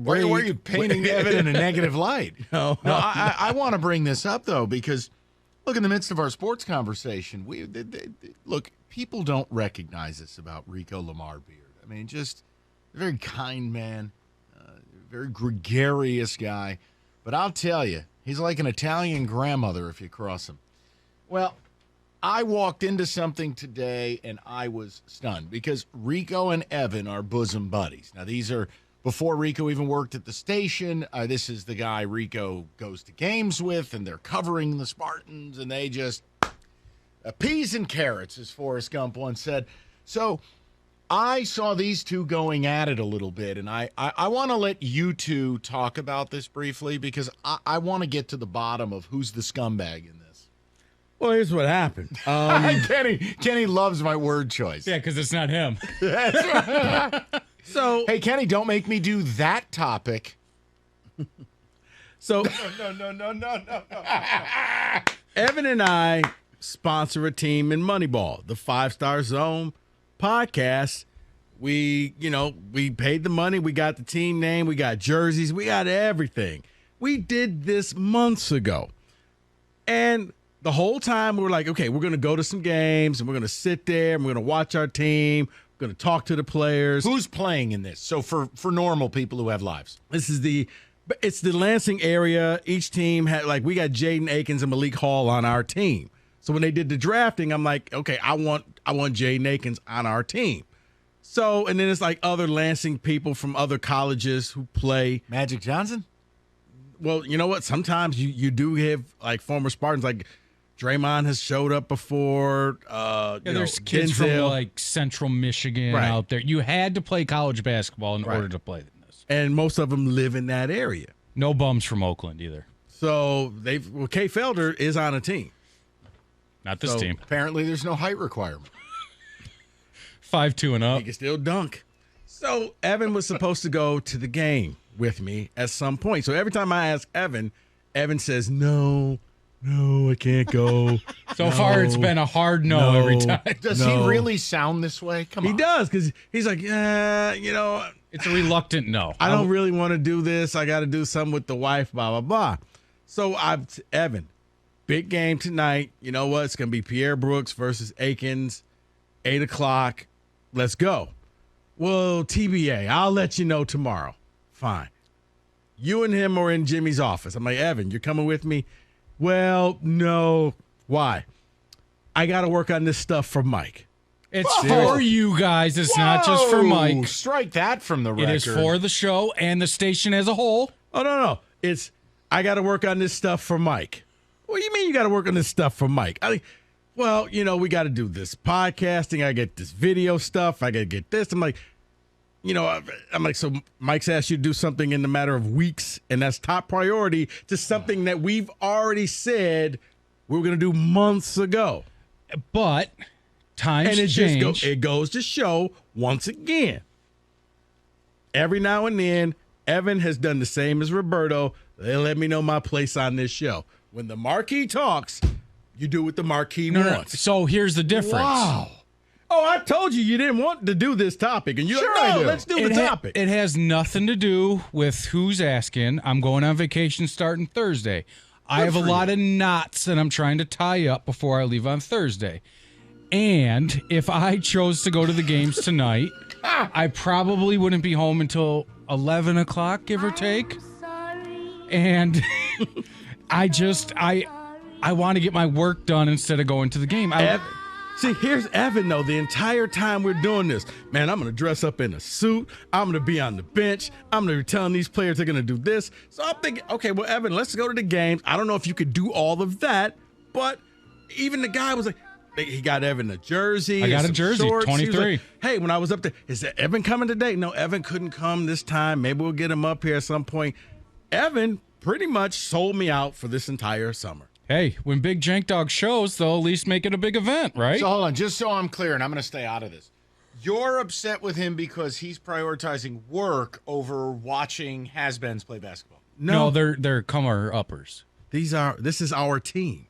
Why are you painting Evan in a negative light? No, I want to bring this up, though, because, look, in the midst of our sports conversation, look, people don't recognize this about Rico Lamar Beard. I mean, just a very kind man, very gregarious guy. But I'll tell you, he's like an Italian grandmother if you cross him. Well, I walked into something today, and I was stunned because Rico and Evan are bosom buddies. Now, these are before Rico even worked at the station. This is the guy Rico goes to games with, and they're covering the Spartans, and they just peas and carrots, as Forrest Gump once said. So I saw these two going at it a little bit, and I want to let you two talk about this briefly because I want to get to the bottom of who's the scumbag in this. Well, here's what happened. Kenny loves my word choice. Yeah, because it's not him. So, hey, Kenny, don't make me do that topic. So No. Evan and I sponsor a team in Moneyball, the 5-Star Zone podcast. We paid the money. We got the team name. We got jerseys. We got everything. We did this months ago. And the whole time we were like, okay, we're going to go to some games and we're going to sit there and we're going to watch our team. We're going to talk to the players. Who's playing in this? So for normal people who have lives. It's the Lansing area. Each team had, we got Jaden Akins and Malik Hall on our team. So when they did the drafting, I'm like, okay, I want Jaden Akins on our team. So, and then it's like other Lansing people from other colleges who play. Magic Johnson? Well, you know what? Sometimes you do have like former Spartans, like Draymond has showed up before. There's kids from like Central Michigan out there. You had to play college basketball in order to play this. And most of them live in that area. No bums from Oakland either. So Kay Felder is on a team. Not this team. Apparently there's no height requirement. 5'2" and up. He can still dunk. So Evan was supposed to go to the game with me at some point. So every time I ask Evan says, no, I can't go. So far, it's been a hard no every time. Does he really sound this way? Come on. He does, because he's like, it's a reluctant no. I don't really want to do this. I got to do something with the wife, blah, blah, blah. So Evan, big game tonight. You know what? It's going to be Pierre Brooks versus Akins, 8 o'clock. Let's go. Well, TBA, I'll let you know tomorrow. Fine. You and him are in Jimmy's office. I'm like, Evan, you're coming with me? Well, no. Why? I got to work on this stuff for Mike. It's for you guys. It's not just for Mike. Strike that from the record. It is for the show and the station as a whole. Oh, no. It's, I got to work on this stuff for Mike. What do you mean you got to work on this stuff for Mike? Well, we got to do this podcasting. I get this video stuff. I got to get this. I'm like, so Mike's asked you to do something in the matter of weeks, and that's top priority to something that we've already said we were going to do months ago. But times change. It goes to show, once again, every now and then, Evan has done the same as Roberto. They let me know my place on this show. When the marquee talks, you do what the marquee wants. So here's the difference. Wow. Oh, I told you didn't want to do this topic. And you're Sure like, I no, do. let's do the topic. It has nothing to do with who's asking. I'm going on vacation starting Thursday. I have a lot of knots that I'm trying to tie up before I leave on Thursday. And if I chose to go to the games tonight, I probably wouldn't be home until 11 o'clock, give or take. And I want to get my work done instead of going to the game. See, here's Evan, though, the entire time we're doing this. Man, I'm going to dress up in a suit. I'm going to be on the bench. I'm going to be telling these players they're going to do this. So I'm thinking, okay, well, Evan, let's go to the games. I don't know if you could do all of that, but even the guy was like, he got Evan a jersey. I got a jersey, shorts. 23. Like, hey, when I was up there, is Evan coming today? No, Evan couldn't come this time. Maybe we'll get him up here at some point. Evan pretty much sold me out for this entire summer. Hey, when Big Jank Dog shows, they'll at least make it a big event, right? So hold on, just so I'm clear, and I'm going to stay out of this. You're upset with him because he's prioritizing work over watching has-beens play basketball. No, they're comer-uppers. This is our team.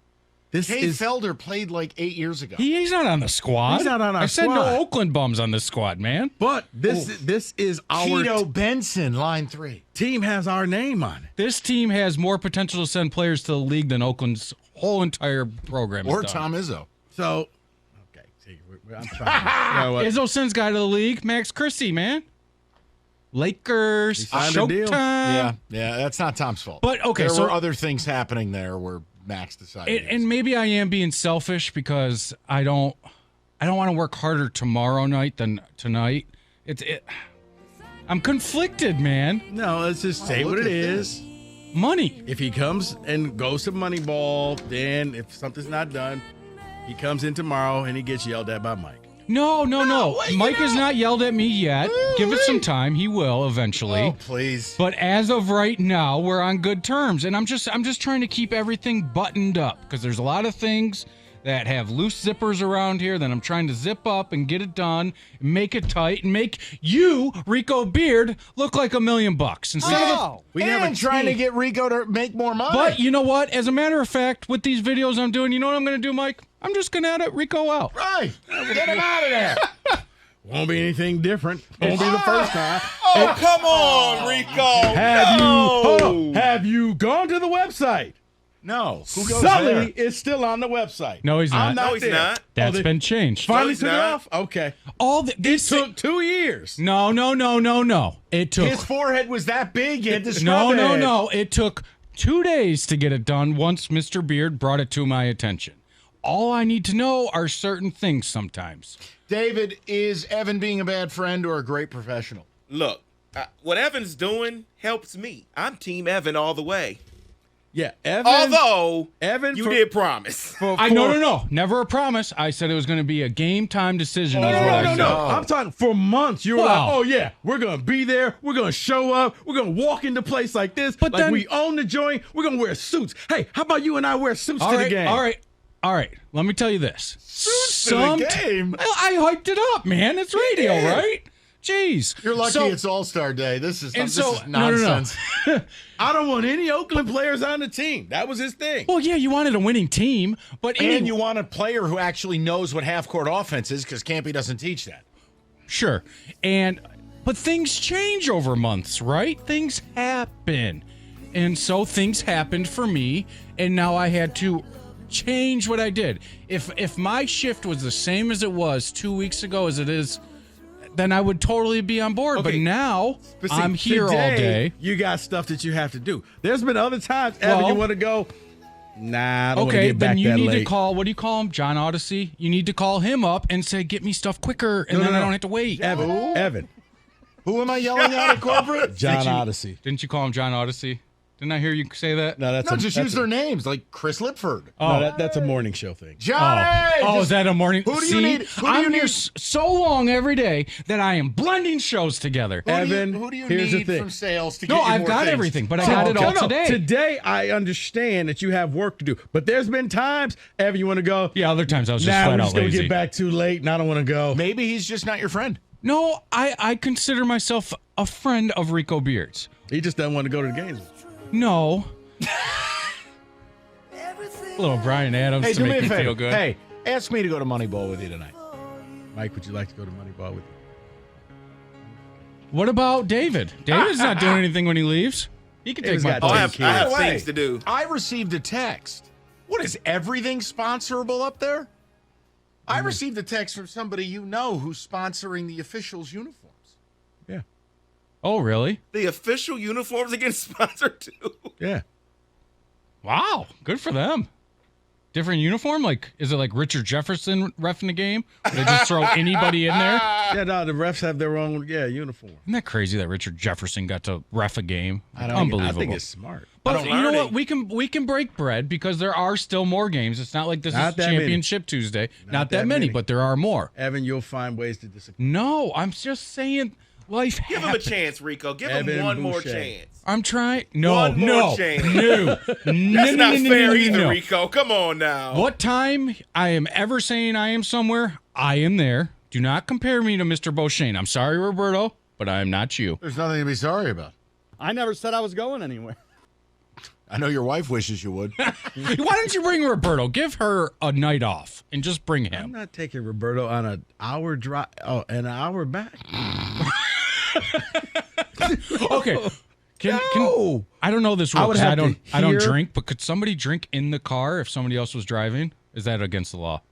Kay Felder played like 8 years ago. He's not on the squad. He's not on our I said squad. no Oakland bums on this squad, man. But this is our Keto Benson, line 3. team has our name on it. This team has more potential to send players to the league than Oakland's whole entire program has Or done. Tom Izzo. So, okay, see, I'm trying. You know what? Izzo sends guy to the league. Max Christie, man. Lakers, signed a deal. Showtime. Yeah, that's not Tom's fault. But, okay, there so- were other things happening there where Max decided. And maybe I am being selfish because I don't want to work harder tomorrow night than tonight. I'm conflicted, man. No, let's just say what look it at is. Money. If he comes and goes to Moneyball, then if something's not done, he comes in tomorrow and he gets yelled at by Mike. No. wait, Mike has not yelled at me yet. Give it some time. He will eventually. Oh, please. But as of right now, we're on good terms, and I'm just trying to keep everything buttoned up because there's a lot of things that have loose zippers around here that I'm trying to zip up and get it done, make it tight, and make you, Rico Beard, look like $1 million instead of. We have a trying to team. get Rico to make more money. But you know what? As a matter of fact, with these videos I'm doing, you know what I'm going to do, Mike? I'm just going to edit Rico out. right, get him out of there. Won't be anything different. Won't be the first time. Oh, come on, Rico. Have you gone to the website? No, who goes Sully there? is still on the website. No, he's not. I'm No, he's there. not. That's they been changed. Finally he's took it not. off? Okay. All It these took 2 years. No. It took His forehead was that big. You had to scrub it. No. It took 2 days to get it done once Mr. Beard brought it to my attention. All I need to know are certain things sometimes. David, is Evan being a bad friend or a great professional? Look, what Evan's doing helps me. I'm Team Evan all the way. Yeah, Evan. Although, Evan you for- did promise. No. Never a promise. I said it was going to be a game time decision. is what I said. No. I'm talking for months. You were Wow. like, oh, yeah, we're going to be there. We're going to show up. We're going to walk into place like this. But like then- we own the joint. We're going to wear suits. Hey, how about you and I wear suits to the game? All right. Let me tell you this. to the game? I hyped it up, man. It's radio, right? Jeez. You're lucky So- it's All-Star Day. This is no. nonsense. I don't want any Oakland players on the team. That was his thing. Well, yeah, you wanted a winning team, but And you want a player who actually knows what half-court offense is because Campy doesn't teach that. Sure. But things change over months, right? Things happen. And so things happened for me, and now I had to change what I did. If my shift was the same as it was 2 weeks ago as it is, then I would totally be on board. Okay. But now But see, I'm here all today, day. You got stuff that you have to do. There's been other times, Evan, Well- you want to go, nah, I don't want to Okay, get back then you that need late. to call, what do you call him? John Odyssey? You need to call him up and say, get me stuff quicker, and then I don't have to wait. Evan, Who am I yelling at at corporate? John Odyssey. Didn't you call him John Odyssey? Didn't I hear you say that? No, that's No, a, just that's use a- their names, like Chris Lipford. No, that's a morning show thing. Johnny! Oh, is that a morning? Who do you See, need? Who do I'm you here need? so long every day that I am blending shows together. Evan, who do you here's the need thing. from sales to get No, you I've more got things? everything, but I got it all today. Today, I understand that you have work to do, but there's been times, Evan, you want to go? Yeah, other times I was just Nah, flat we're out just gonna lazy. get back too late, and I don't want to go. Maybe he's just not your friend. No, I consider myself a friend of Rico Beard's. He just doesn't want to go to the games. No. Little Brian Adams Hey, to do me make a me favor. feel good. Hey, ask me to go to Moneyball with you tonight. Mike, would you like to go to Moneyball with you? What about David? David's not doing anything when he leaves. He can take David's my got I place. have, I have By the way, things to do. I received a text. What is everything sponsorable up there? I received a text from somebody you know who's sponsoring the officials' uniforms. Yeah. Oh, really? The official uniforms are getting sponsored too. Yeah. Wow. Good for them. Different uniform? Like, is it like Richard Jefferson reffing the game? Or they just throw anybody in there? Yeah, no, the refs have their own, uniform. Isn't that crazy that Richard Jefferson got to ref a game? I Unbelievable. think it's smart. But you know learning. what? We can break bread because there are still more games. It's not like this Not is that many. Championship Tuesday. Not that that many, many. but there are more. Evan, you'll find ways to disagree. No, I'm just saying life Give him a happens. chance, Rico. Give Evan him one more Boucher. chance. I'm trying. No, One more no, chance. no. That's not fair either, Rico. Come on now. What time I am ever saying I am somewhere, I am there. Do not compare me to Mr. Beauchene. I'm sorry, Roberto, but I am not you. There's nothing to be sorry about. I never said I was going anywhere. I know your wife wishes you would. Why don't you bring Roberto? Give her a night off and just bring I'm him. not taking Roberto on an hour drive. Oh, and an hour back. Okay. Can I don't know this rule I would 'cause have to I don't hear- drink, but could somebody drink in the car if somebody else was driving? Is that against the law?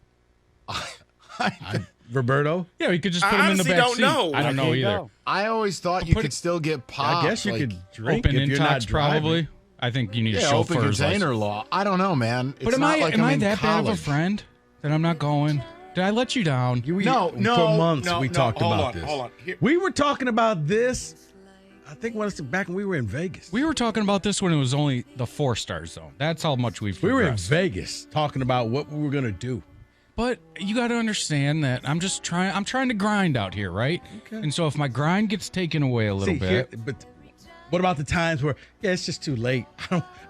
Roberto? Yeah, we could just I put him in the honestly back don't seat. know. I don't know Can't either. go. I always thought you Put could it- still get popped. I guess you like, could drink Open if you're not intox, driving. probably. I think you need a Yeah, open chauffeur's container license. law. I don't know, man. It's But am not I like am I'm I in that bad of a college. friend that I'm not going? Did I let you down? No, For months we no, talked hold about on, this. hold on. Here- We were talking about this, I think, back when we were in Vegas. We were talking about this when it was only the 4-star zone. That's how much we've We were in progressed. Vegas talking about what we were going to do. But you got to understand that I'm trying to grind out here, right? Okay. And so if my grind gets taken away a little See, bit, but what about the times where, it's just too late?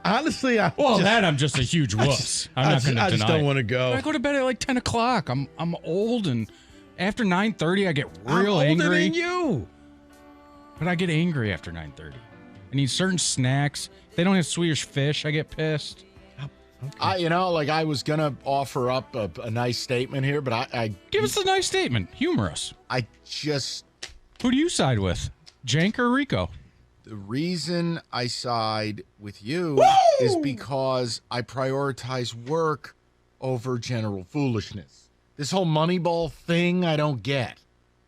Honestly, I'm just a huge wuss. I'm not going to deny. I just don't want to go. I go to bed at like 10 o'clock. I'm old, and after 9:30, I get I'm real older angry. than you. But I get angry after 9:30. I need certain snacks. If they don't have Swedish fish, I get pissed. I was gonna offer up a nice statement here, but I Give us a nice statement. Humor us. just Who do you side with? Jank or Rico? the reason I side with you is because I prioritize work over general foolishness. This whole Moneyball thing, I don't get.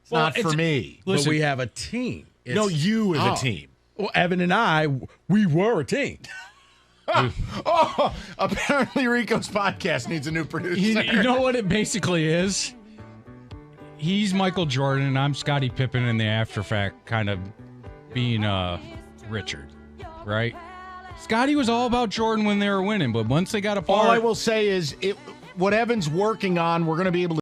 It's Well, not for it's- me. But Listen, we have a team. No, you as Oh. a team. Well, Evan and I, we were a team. Oh, apparently Rico's podcast needs a new producer. you know what it basically is? He's Michael Jordan, and I'm Scottie Pippen in the after fact, kind of being Richard, right? Scottie was all about Jordan when they were winning, but once they got apart, All I will say is, what Evan's working on, we're going to be able to